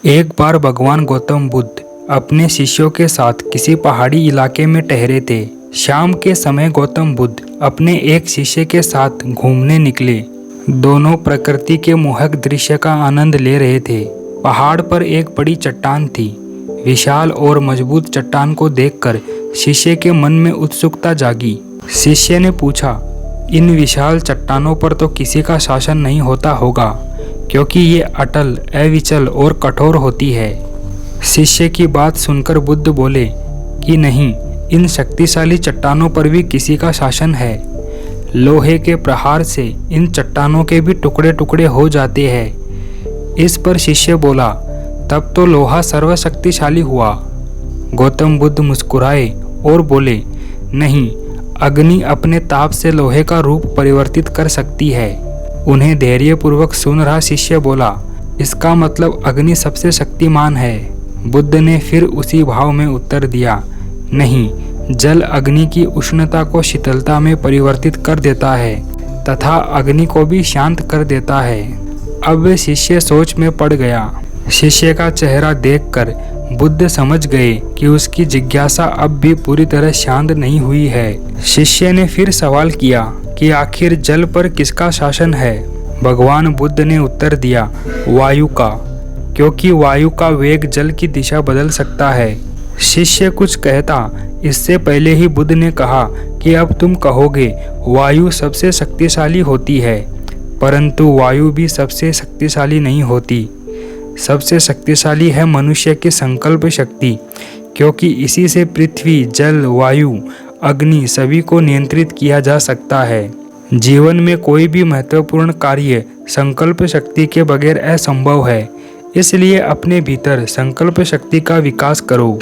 एक बार भगवान गौतम बुद्ध अपने शिष्यों के साथ किसी पहाड़ी इलाके में ठहरे थे। शाम के समय गौतम बुद्ध अपने एक शिष्य के साथ घूमने निकले। दोनों प्रकृति के मोहक दृश्य का आनंद ले रहे थे। पहाड़ पर एक बड़ी चट्टान थी। विशाल और मजबूत चट्टान को देखकर शिष्य के मन में उत्सुकता जागी। शिष्य ने पूछा, इन विशाल चट्टानों पर तो किसी का शासन नहीं होता होगा, क्योंकि ये अटल, अविचल और कठोर होती है। शिष्य की बात सुनकर बुद्ध बोले कि नहीं, इन शक्तिशाली चट्टानों पर भी किसी का शासन है। लोहे के प्रहार से इन चट्टानों के भी टुकड़े टुकड़े हो जाते हैं। इस पर शिष्य बोला, तब तो लोहा सर्वशक्तिशाली हुआ। गौतम बुद्ध मुस्कुराए और बोले, नहीं, अग्नि अपने ताप से लोहे का रूप परिवर्तित कर सकती है। उन्हें धैर्यपूर्वक सुन रहा शिष्य बोला, इसका मतलब अग्नि सबसे शक्तिमान है। बुद्ध ने फिर उसी भाव में उत्तर दिया, नहीं, जल अग्नि की उष्णता को शीतलता में परिवर्तित कर देता है तथा अग्नि को भी शांत कर देता है। अब शिष्य सोच में पड़ गया। शिष्य का चेहरा देखकर बुद्ध समझ गए कि उसकी जिज्ञासा अब भी पूरी तरह शांत नहीं हुई है। शिष्य ने फिर सवाल किया कि आखिर जल पर किसका शासन है। भगवान बुद्ध ने उत्तर दिया, वायु का, क्योंकि वायु का वेग जल की दिशा बदल सकता है। शिष्य कुछ कहता, इससे पहले ही बुद्ध ने कहा कि अब तुम कहोगे वायु सबसे शक्तिशाली होती है, परंतु वायु भी सबसे शक्तिशाली नहीं होती। सबसे शक्तिशाली है मनुष्य की संकल्प शक्ति, क्योंकि इसी से पृथ्वी, जल, वायु, अग्नि सभी को नियंत्रित किया जा सकता है। जीवन में कोई भी महत्वपूर्ण कार्य संकल्प शक्ति के बगैर असंभव है। इसलिए अपने भीतर संकल्प शक्ति का विकास करो।